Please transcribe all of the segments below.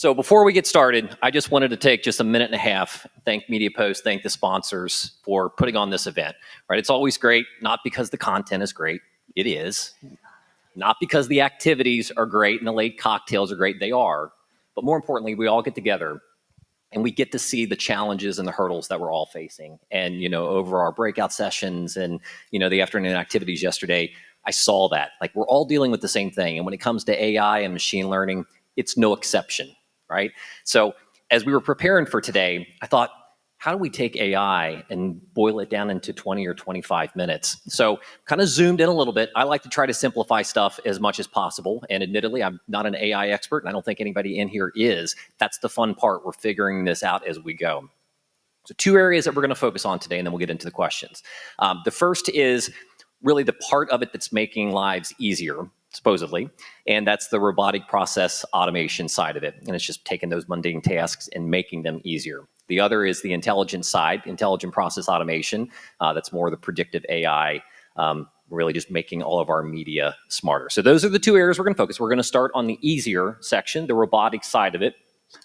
So before we get started, I just wanted to take just a minute and a half, thank MediaPost, thank the sponsors for putting on this event, right? It's always great, not because the content is great, it is. Not because the activities are great and the late cocktails are great, they are. But more importantly, we all get together and we get to see the challenges and the hurdles that we're all facing. And, over our breakout sessions and, the afternoon activities yesterday, I saw that. Like, we're all dealing with the same thing. And when it comes to AI and machine learning, it's no exception, right? So as we were preparing for today, I thought, how do we take AI and boil it down into 20 or 25 minutes? So kind of zoomed in a little bit. I like to try to simplify stuff as much as possible. And admittedly, I'm not an AI expert, and I don't think anybody in here is. That's the fun part. We're figuring this out as we go. So 2 areas that we're going to focus on today, and then we'll get into the questions. The first is really the part of it that's making lives easier, supposedly, and that's the robotic process automation side of it. And it's just taking those mundane tasks and making them easier. The other is the intelligence side, intelligent process automation. That's more the predictive AI, really just making all of our media smarter. So those are the 2 areas we're going to focus. We're going to start on the easier section, the robotic side of it.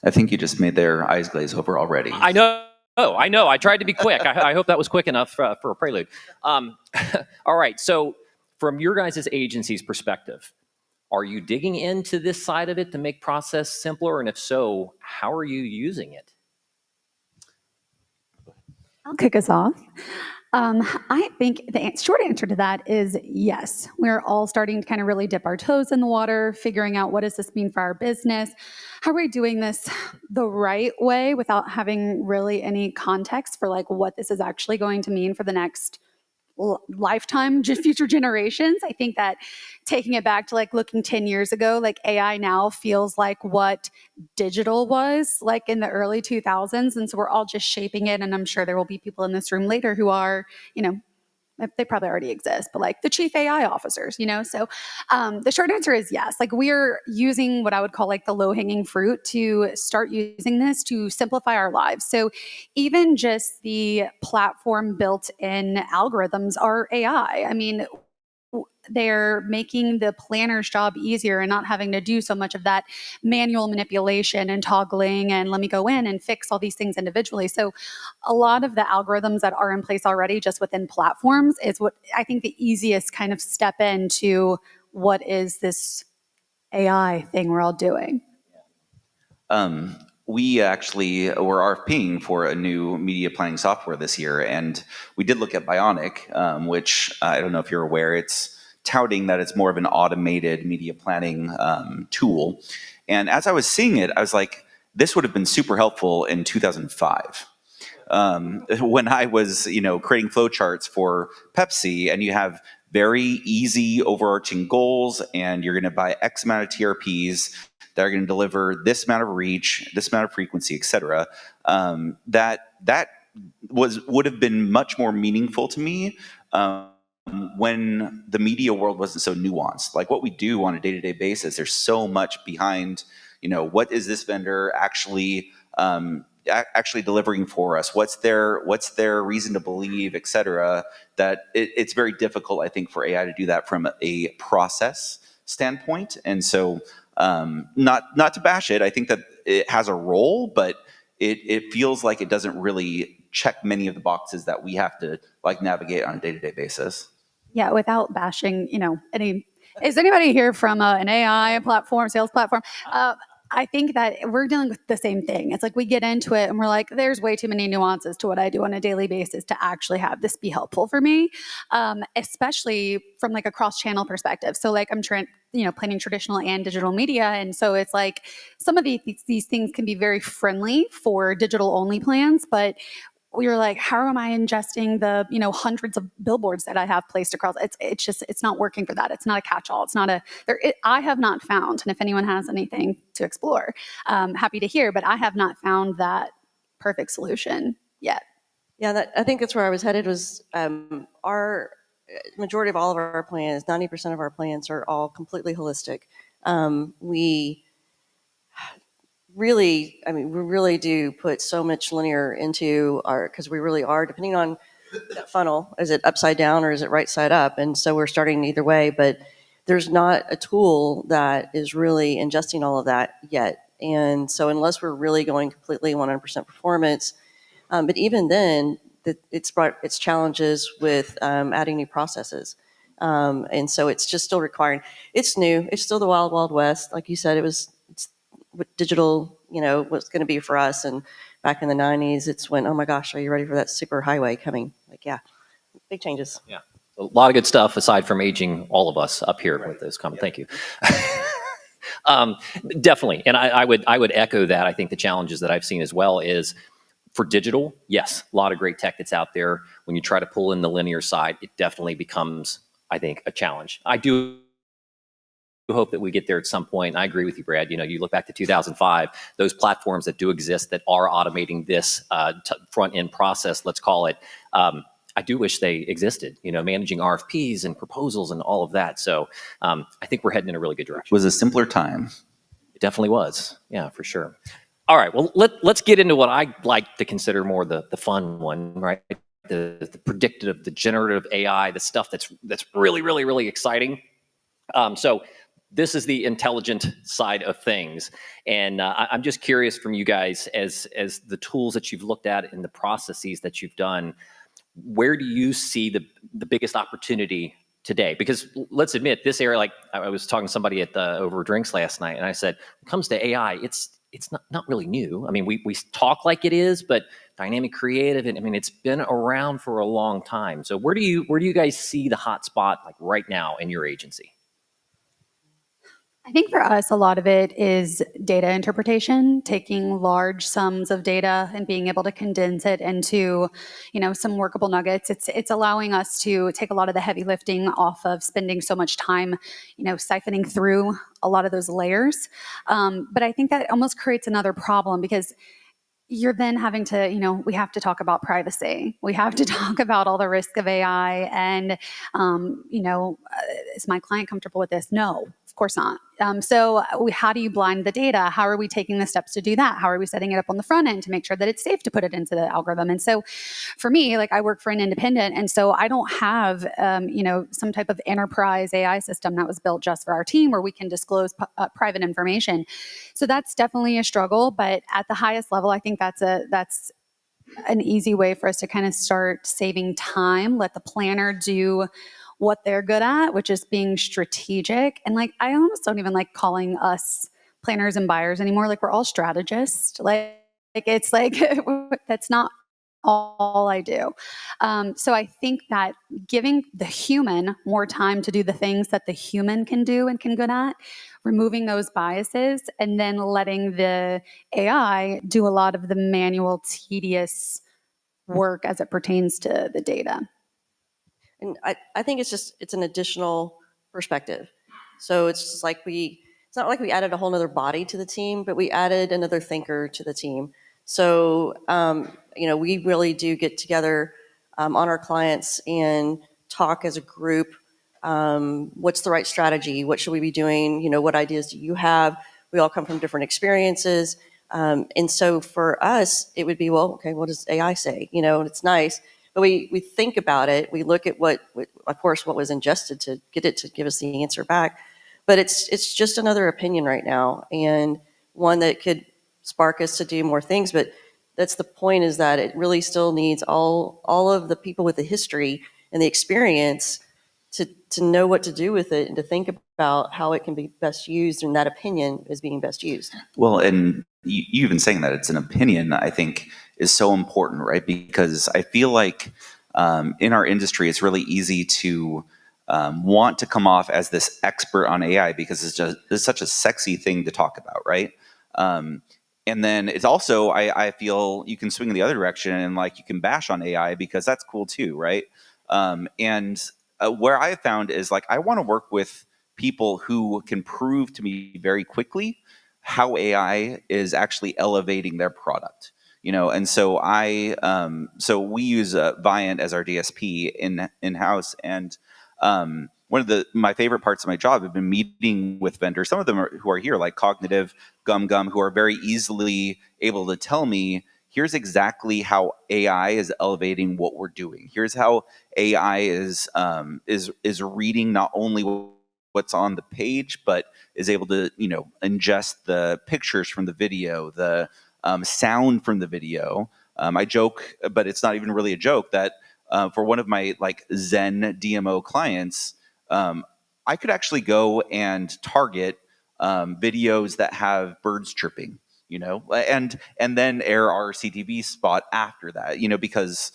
I think you just made their eyes glaze over already. I know. Oh, I know. I tried to be quick. I hope that was quick enough for a prelude. All right. So from your guys' agency's perspective, are you digging into this side of it to make process simpler? And if so, how are you using it? I'll kick us off. I think the short answer to that is yes. We're all starting to kind of really dip our toes in the water, figuring out what does this mean for our business? How are we doing this the right way without having really any context for like what this is actually going to mean for the next lifetime, future generations? I think that taking it back to like looking 10 years ago, like AI now feels like what digital was like in the early 2000s. And so we're all just shaping it. And I'm sure there will be people in this room later who are, they probably already exist, but like the chief AI officers, So the short answer is yes. Like, we're using what I would call like the low-hanging fruit to start using this to simplify our lives. So even just the platform built in algorithms are AI. I mean, they're making the planner's job easier and not having to do so much of that manual manipulation and toggling and let me go in and fix all these things individually. So a lot of the algorithms that are in place already just within platforms is what I think the easiest kind of step into what is this AI thing we're all doing. We actually were RFPing for a new media planning software this year, and we did look at Bionic, which I don't know if you're aware, it's touting that it's more of an automated media planning tool. And as I was seeing it, I was like, this would have been super helpful in 2005. When I was, creating flowcharts for Pepsi, and you have very easy overarching goals, and you're going to buy X amount of TRPs that are going to deliver this amount of reach, this amount of frequency, et cetera. That would have been much more meaningful to me when the media world wasn't so nuanced. Like, what we do on a day-to-day basis, there's so much behind, what is this vendor actually delivering for us? What's their reason to believe, et cetera, that it's very difficult, I think, for AI to do that from a process standpoint. And so not to bash it, I think that it has a role, but it feels like it doesn't really check many of the boxes that we have to like navigate on a day-to-day basis. Yeah, without bashing, is anybody here from an AI platform, sales platform? I think that we're dealing with the same thing. It's like we get into it and we're like, there's way too many nuances to what I do on a daily basis to actually have this be helpful for me, especially from like a cross-channel perspective. So like I'm planning traditional and digital media. And so it's like some of these things can be very friendly for digital only plans, but we were like, how am I ingesting the, hundreds of billboards that I have placed across? It's not working for that. It's not a catch-all. It's not I have not found, and if anyone has anything to explore, happy to hear, but I have not found that perfect solution yet. Yeah, I think that's where I was headed was our majority of all of our plans, 90% of our plans are all completely holistic. We really do put so much linear into because we really are, depending on that funnel, is it upside down or is it right side up? And so we're starting either way, but there's not a tool that is really ingesting all of that yet. And so unless we're really going completely 100% performance, but even then, it's brought its challenges with adding new processes. And so it's just still requiring, it's new, it's still the wild, wild west. Like you said, it's what digital, what's going to be for us. And back in the 90s, it's when, oh my gosh, are you ready for that super highway coming? Like, yeah, big changes. Yeah. A lot of good stuff aside from aging all of us up here with this comment. Thank you. Definitely. And I would echo that. I think the challenges that I've seen as well is for digital, yes, a lot of great tech that's out there. When you try to pull in the linear side, it definitely becomes, I think, a challenge. I do hope that we get there at some point. And I agree with you, Brad. You look back to 2005, those platforms that do exist that are automating this front end process, let's call it, I do wish they existed, managing RFPs and proposals and all of that. So I think we're heading in a really good direction. It was a simpler time. It definitely was. Yeah, for sure. All right, well, let's get into what I like to consider more the fun one, right? The predictive, the generative AI, the stuff that's really, really, really exciting. So this is the intelligent side of things. And I'm just curious from you guys, as the tools that you've looked at and the processes that you've done, where do you see the biggest opportunity today? Because let's admit, this area, like I was talking to somebody at over drinks last night, and I said, when it comes to AI, it's not really new. I mean, we talk like it is, but dynamic creative, and I mean, it's been around for a long time. So where do you guys see the hot spot like right now in your agency? I think for us, a lot of it is data interpretation, taking large sums of data and being able to condense it into, some workable nuggets. It's allowing us to take a lot of the heavy lifting off of spending so much time, siphoning through a lot of those layers. But I think that almost creates another problem because you're then having to, we have to talk about privacy. We have to talk about all the risk of AI. And, is my client comfortable with this? No, of course not. So how do you blind the data? How are we taking the steps to do that? How are we setting it up on the front end to make sure that it's safe to put it into the algorithm? And so for me, like I work for an independent, and so I don't have, some type of enterprise AI system that was built just for our team where we can disclose private information. So that's definitely a struggle. But at the highest level, I think that's an easy way for us to kind of start saving time, let the planner do what they're good at, which is being strategic. And like, I almost don't even like calling us planners and buyers anymore. Like we're all strategists. Like it's like, that's not all I do. So I think that giving the human more time to do the things that the human can do and can good at, removing those biases, and then letting the AI do a lot of the manual, tedious work as it pertains to the data. And I think it's an additional perspective. So it's just like it's not like we added a whole other body to the team, but we added another thinker to the team. So, we really do get together on our clients and talk as a group. What's the right strategy? What should we be doing? What ideas do you have? We all come from different experiences. And so for us, it would be, well, okay, what does AI say? And it's nice. But we think about it. We look at what was ingested to get it to give us the answer back. But it's just another opinion right now, and one that could spark us to do more things. But that's the point, is that it really still needs all of the people with the history and the experience to know what to do with it and to think about how it can be best used, and that opinion is being best used. Well, and you even saying that it's an opinion, I think, is so important, right? Because I feel like in our industry, it's really easy to want to come off as this expert on AI because it's such a sexy thing to talk about, right? And then it's also, I feel you can swing in the other direction and like you can bash on AI because that's cool too, right? And where I found is like I want to work with people who can prove to me very quickly how AI is actually elevating their product. And so so we use Viant as our DSP in house, and one of my favorite parts of my job have been meeting with vendors. Some of them who are here, like Cognitive, Gum, who are very easily able to tell me, here's exactly how AI is elevating what we're doing. Here's how AI is reading not only what's on the page, but is able to, ingest the pictures from the video, the sound from the video. I joke, but it's not even really a joke, that for one of my like Zen DMO clients, I could actually go and target videos that have birds chirping, and then air our CTV spot after that, because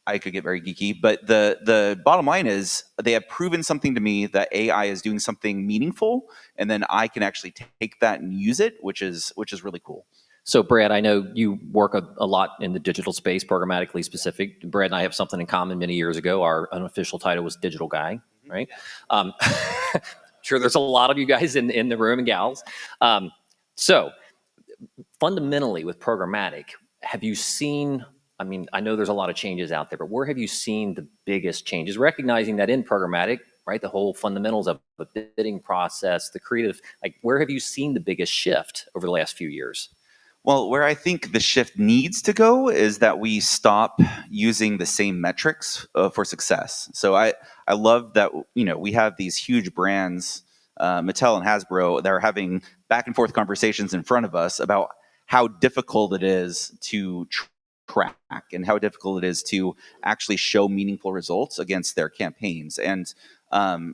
I could get very geeky, but the bottom line is they have proven something to me that AI is doing something meaningful, and then I can actually take that and use it, which is really cool. So, Brad, I know you work a lot in the digital space, programmatically specific. Brad and I have something in common. Many years ago, our unofficial title was digital guy, right? Sure, there's a lot of you guys in the room and gals. So, fundamentally, with programmatic, have you seen? I mean, I know there's a lot of changes out there, but where have you seen the biggest changes? Recognizing that in programmatic, right, the whole fundamentals of the bidding process, the creative, like, where have you seen the biggest shift over the last few years? Well, where I think the shift needs to go is that we stop using the same metrics for success. So I love that, we have these huge brands, Mattel and Hasbro, that are having back and forth conversations in front of us about how difficult it is to track and how difficult it is to actually show meaningful results against their campaigns. And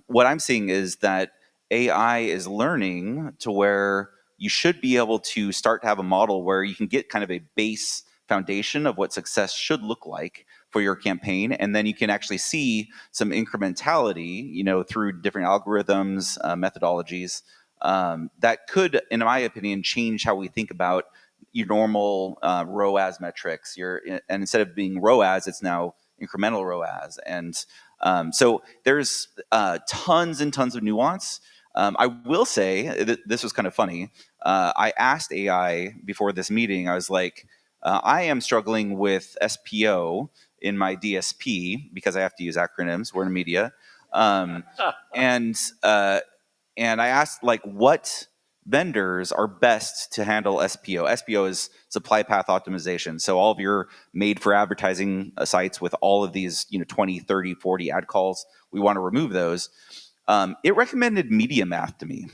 what I'm seeing is that AI is learning to where you should be able to start to have a model where you can get kind of a base foundation of what success should look like for your campaign. And then you can actually see some incrementality, through different algorithms, methodologies, that could, in my opinion, change how we think about your normal ROAS metrics. And instead of being ROAS, it's now incremental ROAS. And so there's tons and tons of nuance. I will say this was kind of funny. I asked AI before this meeting, I was like, I am struggling with SPO in my DSP because I have to use acronyms. We're in media. And I asked, like, what vendors are best to handle SPO. SPO is supply path optimization. So all of your made for advertising sites with all of these, 20, 30, 40 ad calls, we want to remove those. It recommended Media Math to me.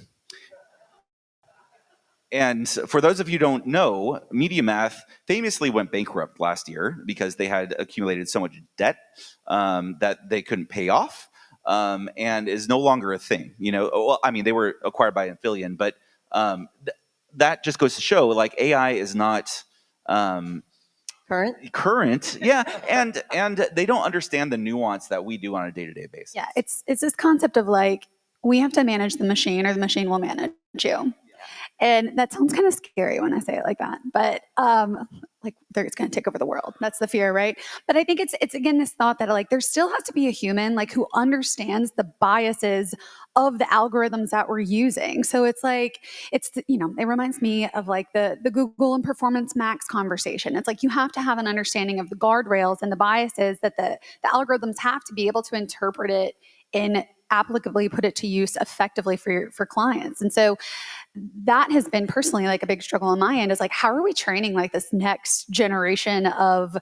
And for those of you who don't know, Media Math famously went bankrupt last year because they had accumulated so much debt that they couldn't pay off, and is no longer a thing. Well, I mean, they were acquired by Amphibian, but that just goes to show, like, AI is not current, yeah, and they don't understand the nuance that we do on a day-to-day basis. Yeah, it's this concept of, like, we have to manage the machine or the machine will manage you. And that sounds kind of scary when I say it like that, but like, it's going to take over the world. That's the fear, right? But I think it's again this thought that, like, there still has to be a human, like, who understands the biases of the algorithms that we're using. So it's like, it reminds me of, like, the Google and Performance Max conversation. It's like, you have to have an understanding of the guardrails and the biases that the algorithms have to be able to interpret it and applicably put it to use effectively for clients. And so that has been personally, like, a big struggle on my end, is, like, how are we training, like, this next generation of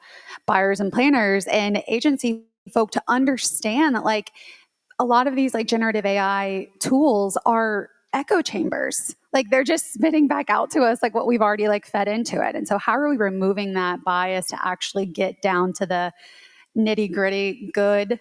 buyers and planners and agency folk to understand that, like, a lot of these, like, generative AI tools are echo chambers. Like, they're just spitting back out to us, like, what we've already, like, fed into it. And so how are we removing that bias to actually get down to the nitty gritty good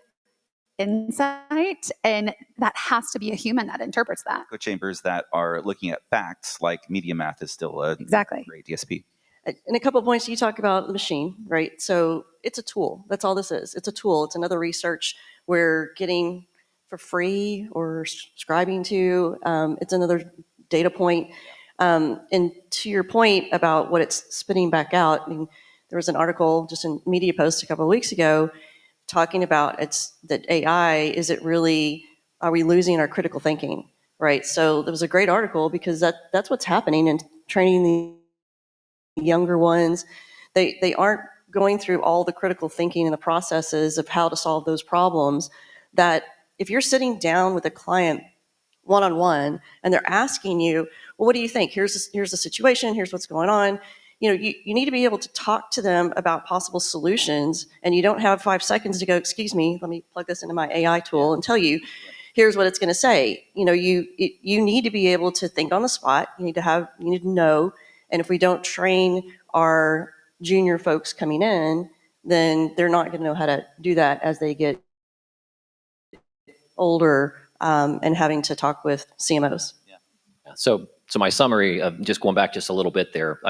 insight? And that has to be a human that interprets that. Echo chambers that are looking at facts, like Media Math is still a great DSP. And a couple of points, you talk about the machine, right? So it's a tool. That's all this is. It's a tool. It's another research we're getting for free or subscribing to. It's another data point. And to your point about what it's spitting back out, I mean, there was an article just in Media Post a couple of weeks ago talking about that AI, are we losing our critical thinking, right? So there was a great article because that's what's happening in training the younger ones. They aren't going through all the critical thinking and the processes of how to solve those problems, that if you're sitting down with a client one-on-one and they're asking you, well, what do you think? Here's the situation, here's what's going on. You need to be able to talk to them about possible solutions, and you don't have 5 seconds to go, excuse me, let me plug this into my AI tool and tell you, here's what it's going to say. You need to be able to think on the spot. You need to know. And if we don't train our junior folks coming in, then they're not going to know how to do that as they get older, and having to talk with CMOs. Yeah. So my summary of just going back just a little bit there,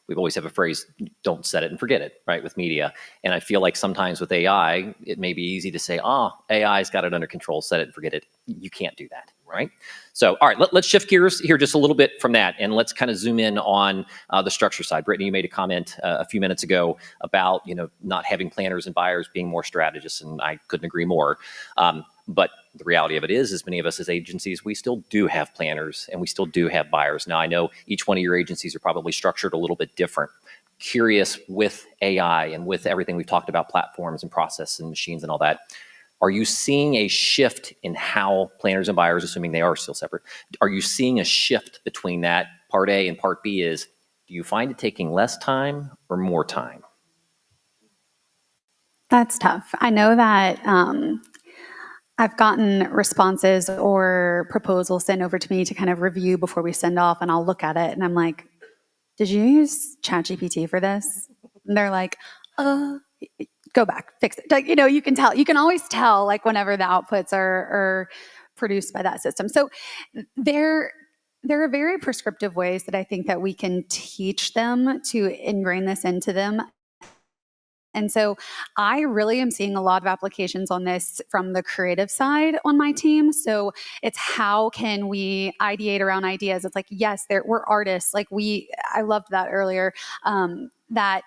we always have a phrase, don't set it and forget it, right, with media. And I feel like sometimes with AI, it may be easy to say, AI's got it under control, set it and forget it. You can't do that, right? So, all right, let's shift gears here just a little bit from that, and let's kind of zoom in on the structure side. Brittany, you made a comment a few minutes ago about, not having planners and buyers being more strategists, and I couldn't agree more. But the reality of it is many of us as agencies, we still do have planners and we still do have buyers. Now, I know each one of your agencies are probably structured a little bit different. Curious, with AI and with everything we've talked about, platforms and process and machines and all that, are you seeing a shift in how planners and buyers, assuming they are still separate, are you seeing a shift between that? Part A and part B is, do you find it taking less time or more time? That's tough. I know that I've gotten responses or proposals sent over to me to kind of review before we send off, and I'll look at it and I'm like, did you use ChatGPT for this? And they're like, go back, fix it. Like, you can tell, you can always tell, like, whenever the outputs are produced by that system. So there are very prescriptive ways that I think that we can teach them to ingrain this into them. And so I really am seeing a lot of applications on this from the creative side on my team. So it's how can we ideate around ideas? It's like, yes, we're artists. Like I loved that earlier, that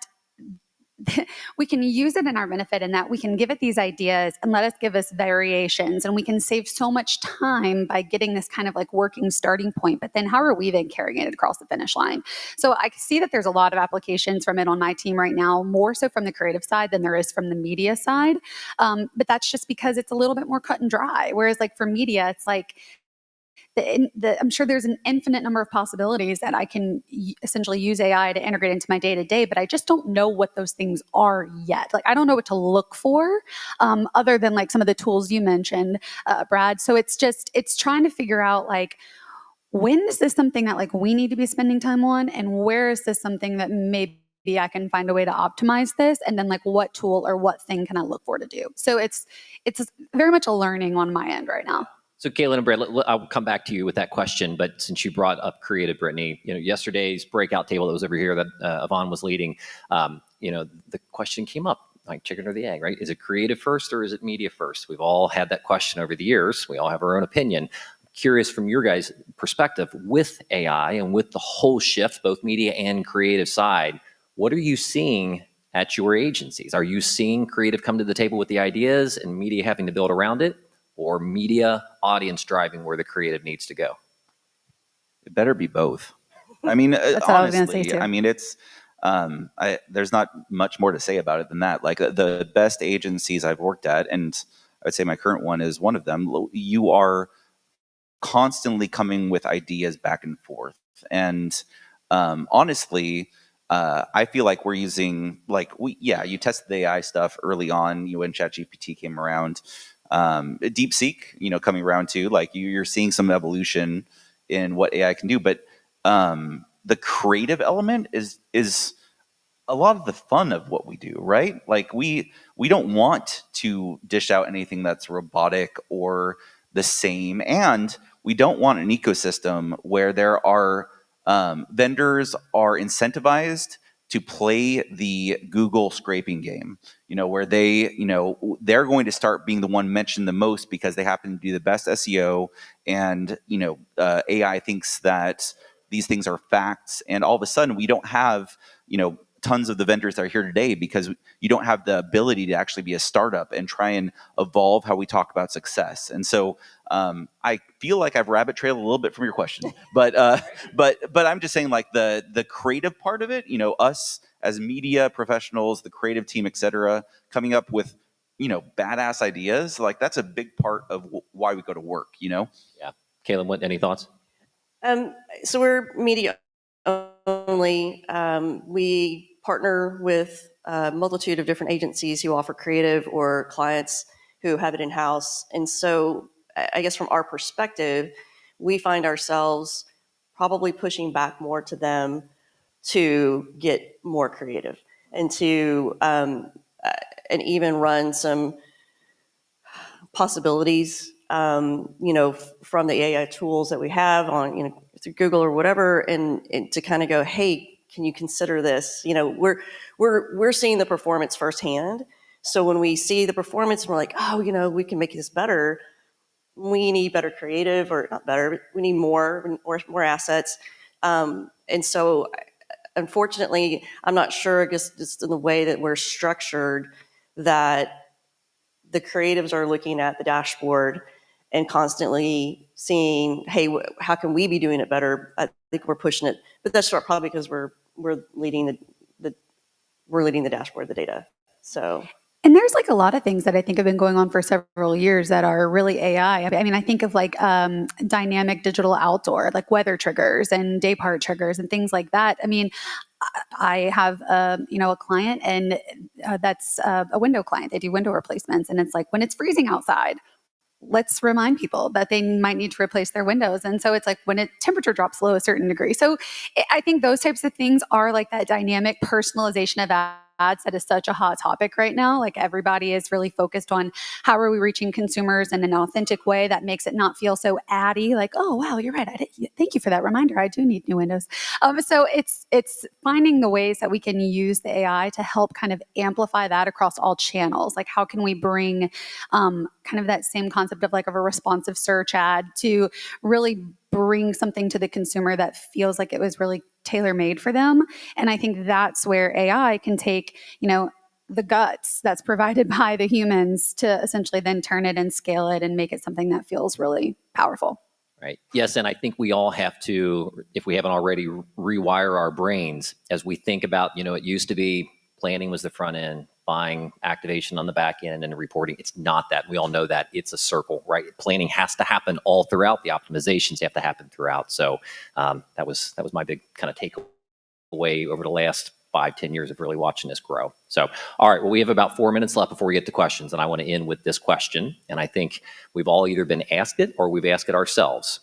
we can use it in our benefit, and that we can give it these ideas and let us give us variations, and we can save so much time by getting this kind of like working starting point. But then how are we then carrying it across the finish line? So I see that there's a lot of applications from it on my team right now, more so from the creative side than there is from the media side. But that's just because it's a little bit more cut and dry. Whereas like for media, it's like, I'm sure there's an infinite number of possibilities that I can essentially use AI to integrate into my day-to-day, but I just don't know what those things are yet. Like, I don't know what to look for, other than like some of the tools you mentioned, Brad. So it's trying to figure out, like, when is this something that like we need to be spending time on, and where is this something that maybe I can find a way to optimize this, and then like what tool or what thing can I look for to do? So it's very much a learning on my end right now. So Kalyn and Brett, I'll come back to you with that question, but since you brought up creative, Brittany, yesterday's breakout table that was over here that Yvonne was leading, the question came up, like chicken or the egg, right? Is it creative first or is it media first? We've all had that question over the years. We all have our own opinion. I'm curious from your guys' perspective with AI and with the whole shift, both media and creative side, what are you seeing at your agencies? Are you seeing creative come to the table with the ideas and media having to build around it? Or media audience driving where the creative needs to go? It better be both. I mean, That's what I was gonna say, honestly, too. I mean, it's there's not much more to say about it than that. Like the best agencies I've worked at, and I would say my current one is one of them. You are constantly coming with ideas back and forth, and honestly, I feel like we're using you tested the AI stuff early on. When ChatGPT came around. DeepSeek, coming around too, like you're seeing some evolution in what AI can do, but the creative element is a lot of the fun of what we do, right? Like we don't want to dish out anything that's robotic or the same, and we don't want an ecosystem where there are vendors are incentivized to play the Google scraping game, where they're going to start being the one mentioned the most because they happen to do the best SEO, and AI thinks that these things are facts, and all of a sudden we don't have tons of the vendors that are here today because you don't have the ability to actually be a startup and try and evolve how we talk about success. And so I feel like I've rabbit trailed a little bit from your question, but I'm just saying, like the creative part of it, us as media professionals, the creative team, et cetera, coming up with badass ideas, like that's a big part of why we go to work. Yeah, Kalyn, any thoughts? So we're media only. We partner with a multitude of different agencies who offer creative or clients who have it in-house. And so I guess from our perspective, we find ourselves probably pushing back more to them to get more creative and to and even run some possibilities, from the AI tools that we have on, through Google or whatever, and to kind of go, hey, can you consider this? We're seeing the performance firsthand. So when we see the performance, we're like, oh, we can make this better. We need better creative, or not better, but we need more assets. And so, unfortunately, I'm not sure, I guess, just in the way that we're structured, that the creatives are looking at the dashboard and constantly seeing, hey, how can we be doing it better? I think we're pushing it, but that's probably because we're leading the dashboard, the data. So. And there's like a lot of things that I think have been going on for several years that are really AI. I mean, I think of like dynamic digital outdoor, like weather triggers and day part triggers and things like that. I mean, I have a client, and that's a window client. They do window replacements, and it's like when it's freezing outside, let's remind people that they might need to replace their windows. And so it's like when temperature drops below a certain degree. So I think those types of things are like that dynamic personalization of ads that is such a hot topic right now. Like everybody is really focused on how are we reaching consumers in an authentic way that makes it not feel so addy. Like, oh wow, you're right. Thank you for that reminder. I do need new windows. So it's finding the ways that we can use the AI to help kind of amplify that across all channels. Like how can we bring kind of that same concept of like of a responsive search ad to really bring something to the consumer that feels like it was really tailor-made for them. And I think that's where AI can take, the guts that's provided by the humans to essentially then turn it and scale it and make it something that feels really powerful. Right. Yes, and I think we all have to, if we haven't already, rewire our brains as we think about, it used to be planning was the front end, buying, activation on the back end, and reporting. It's not that. We all know that it's a circle, right? Planning has to happen all throughout. The optimizations have to happen throughout. So that was my big kind of takeaway over the last 5-10 years of really watching this grow. So, all right, well, we have about 4 minutes left before we get to questions, and I want to end with this question. And I think we've all either been asked it or we've asked it ourselves.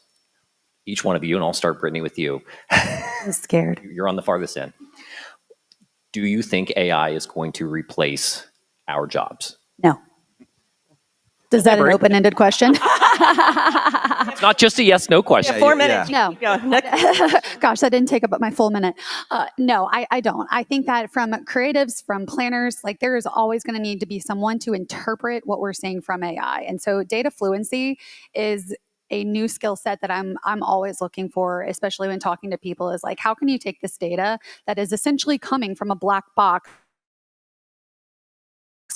Each one of you, and I'll start, Brittany, with you. I'm scared. You're on the farthest end. Do you think AI is going to replace our jobs? No. Is that an open-ended question? It's not just a yes/no question. 4 minutes. No. Gosh, that didn't take up my full minute. No, I don't. I think that from creatives, from planners, like there is always going to need to be someone to interpret what we're seeing from AI. And so data fluency is a new skill set that I'm always looking for, especially when talking to people, is like, how can you take this data that is essentially coming from a black box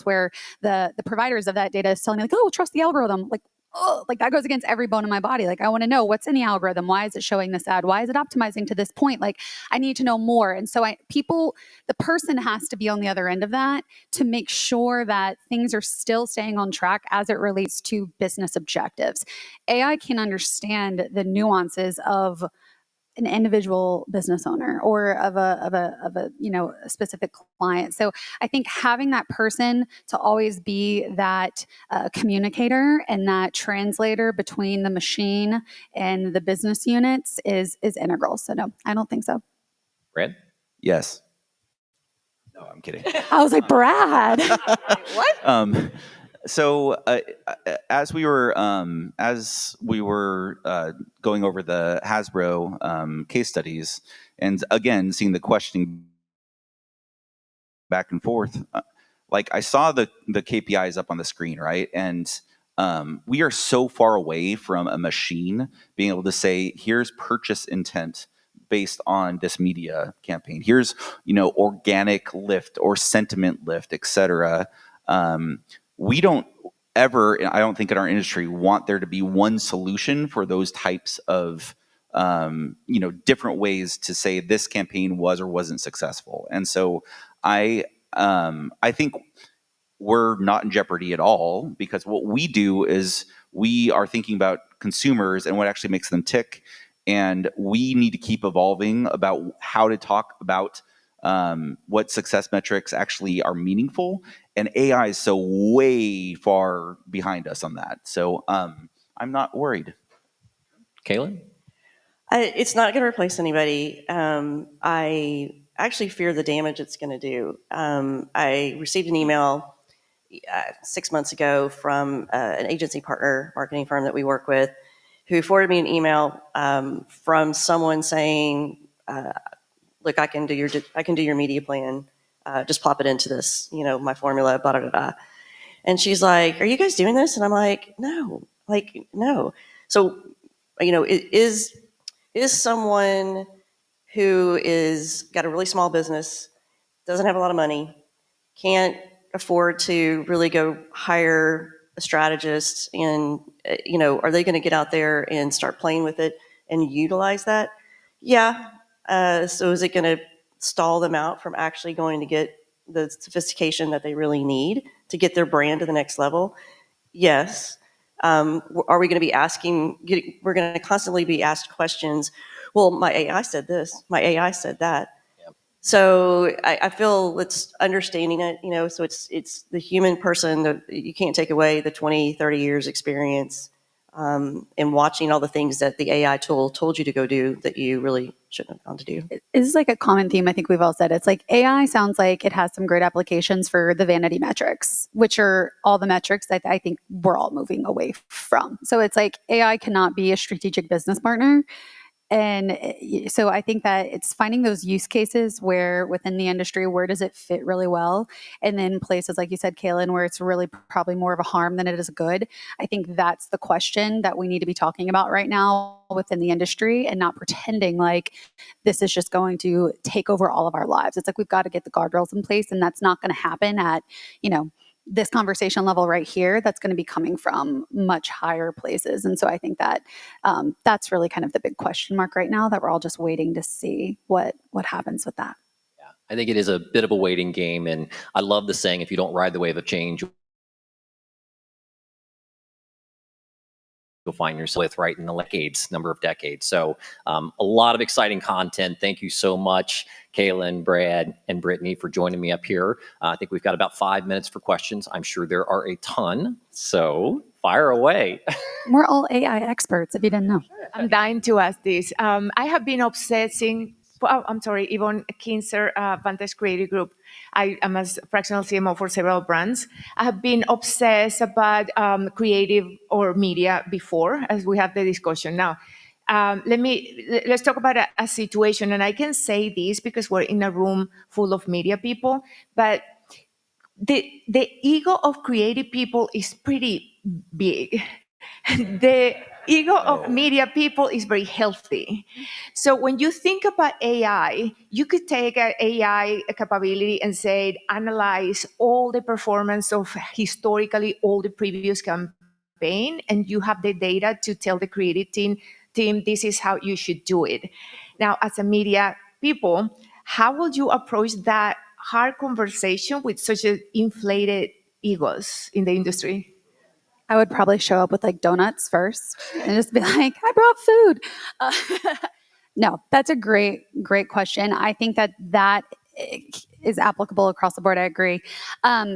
where the providers of that data is telling me like, oh, trust the algorithm. Like, oh, like that goes against every bone in my body. Like, I want to know what's in the algorithm. Why is it showing this ad? Why is it optimizing to this point? Like, I need to know more. And so the person has to be on the other end of that to make sure that things are still staying on track as it relates to business objectives. AI can understand the nuances of an individual business owner or of a specific client. So I think having that person to always be that communicator and that translator between the machine and the business units is integral. So no, I don't think so. Brad? Yes. No, I'm kidding. I was like, Brad. What? So as we were going over the Hasbro case studies, and again seeing the questioning back and forth, like I saw the KPIs up on the screen, right? And we are so far away from a machine being able to say, here's purchase intent based on this media campaign. Here's organic lift or sentiment lift, etc. We don't ever, I don't think in our industry, want there to be one solution for those types of, different ways to say this campaign was or wasn't successful. And so I think we're not in jeopardy at all, because what we do is we are thinking about consumers and what actually makes them tick. And we need to keep evolving about how to talk about what success metrics actually are meaningful, and AI is so way far behind us on that. So I'm not worried. Kalyn? It's not going to replace anybody. I actually fear the damage it's going to do. I received an email 6 months ago from an agency partner marketing firm that we work with, who forwarded me an email from someone saying, "Look, I can do your media plan. Just plop it into this, my formula, blah, blah, blah, blah." And she's like, "Are you guys doing this?" And I'm like, "No, no." So, it is someone who is got a really small business, doesn't have a lot of money, can't afford to really go hire a strategist, and are they going to get out there and start playing with it and utilize that? Yeah. So is it going to stall them out from actually going to get the sophistication that they really need to get their brand to the next level? Yes. Are we going to be we're going to constantly be asked questions. Well, my AI said this, my AI said that. So I feel it's understanding it, so it's the human person that you can't take away the 20, 30 years experience and watching all the things that the AI tool told you to go do that you really shouldn't have gone to do. This is like a common theme I think we've all said. It's like AI sounds like it has some great applications for the vanity metrics, which are all the metrics that I think we're all moving away from. So it's like AI cannot be a strategic business partner. And so I think that it's finding those use cases where within the industry, where does it fit really well? And then places, like you said, Kalyn, where it's really probably more of a harm than it is a good. I think that's the question that we need to be talking about right now within the industry, and not pretending like this is just going to take over all of our lives. It's like we've got to get the guardrails in place, and that's not going to happen at, this conversation level right here. That's going to be coming from much higher places. And so I think that that's really kind of the big question mark right now, that we're all just waiting to see what happens with that. Yeah, I think it is a bit of a waiting game. And I love the saying, if you don't ride the wave of change, you'll find yourself with right in the number of decades. So a lot of exciting content. Thank you so much, Kalyn, Brad, and Brittany, for joining me up here. I think we've got about 5 minutes for questions. I'm sure there are a ton, so fire away. We're all AI experts, if you didn't know. I'm dying to ask this. I have been obsessing. Yvonne Kinzer, Vantage Creative Group. I am a fractional CMO for several brands. I have been obsessed about creative or media before, as we have the discussion now. Let's talk about a situation, and I can say this because we're in a room full of media people, but the ego of creative people is pretty big. The ego of media people is very healthy. So when you think about AI, you could take an AI capability and say, analyze all the performance of historically all the previous campaign, and you have the data to tell the creative team, this is how you should do it. Now, as a media people, how would you approach that hard conversation with such inflated egos in the industry? I would probably show up with like donuts first and just be like, I brought food. No, that's a great question. I think that is applicable across the board. I agree. I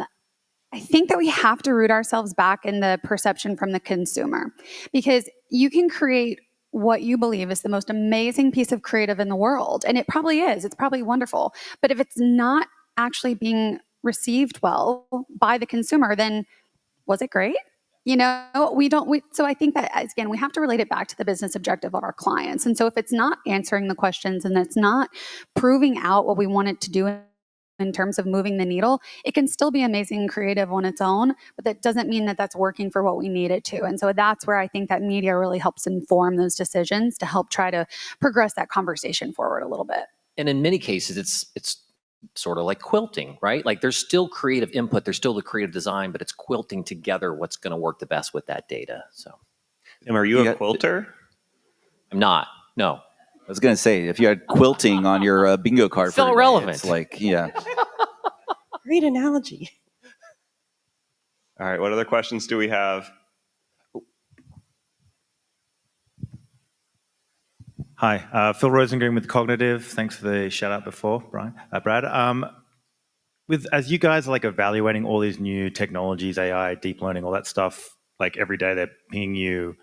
think that we have to root ourselves back in the perception from the consumer, because you can create what you believe is the most amazing piece of creative in the world. And it probably is. It's probably wonderful. But if it's not actually being received well by the consumer, then was it great? So I think that, again, we have to relate it back to the business objective of our clients. And so if it's not answering the questions and it's not proving out what we want it to do in terms of moving the needle, it can still be amazing and creative on its own, but that doesn't mean that that's working for what we need it to. And so that's where I think that media really helps inform those decisions to help try to progress that conversation forward a little bit. And in many cases, it's sort of like quilting, right? Like there's still creative input, there's still the creative design, but it's quilting together what's going to work the best with that data. So, Tim, are you a quilter? I'm not. No. I was going to say, if you had quilting on your bingo card, Still for relevant. It's like, yeah. Great analogy. All right, what other questions do we have? Hi, Phil Rosengren with Cognitive. Thanks for the shout out before, Brad. As you guys are like evaluating all these new technologies, AI, deep learning, all that stuff, like every day they're pinging you.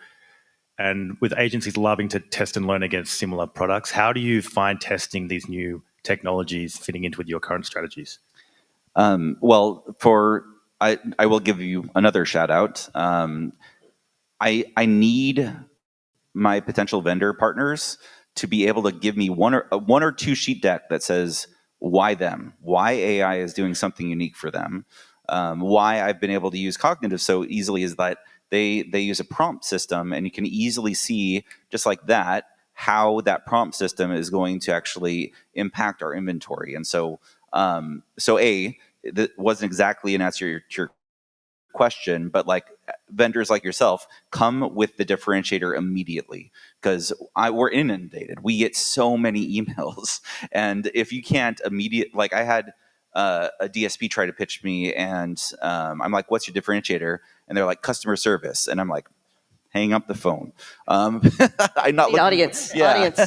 And with agencies loving to test and learn against similar products, how do you find testing these new technologies fitting into with your current strategies? Well, I will give you another shout out. I need my potential vendor partners to be able to give me one or two sheet deck that says why them, why AI is doing something unique for them, why I've been able to use cognitive so easily is that they use a prompt system, and you can easily see just like that how that prompt system is going to actually impact our inventory. And so that wasn't exactly an answer to your question, but like vendors like yourself come with the differentiator immediately, because we're inundated. We get so many emails, and if you can't like I had a DSP try to pitch me, and I'm like, "What's your differentiator?" And they're like, "Customer service," and I'm like, hang up the phone. I'm not The audience. Yeah. Audience.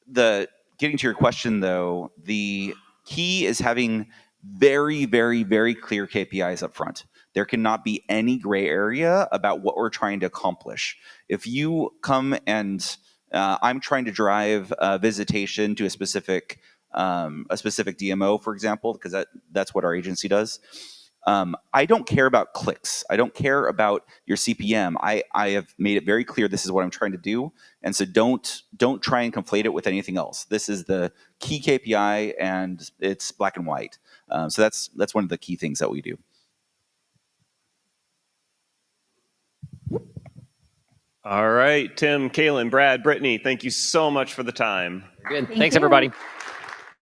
The getting to your question though, the key is having very, very, very clear KPIs up front. There cannot be any gray area about what we're trying to accomplish. If you come and I'm trying to drive visitation to a specific DMO, for example, because that's what our agency does. I don't care about clicks. I don't care about your CPM. I have made it very clear this is what I'm trying to do, and so don't try and conflate it with anything else. This is the key KPI, and it's black and white. So that's one of the key things that we do. All right, Tim, Kalyn, Brad, Brittany, thank you so much for the time. Good. Thank Thanks, you. everybody.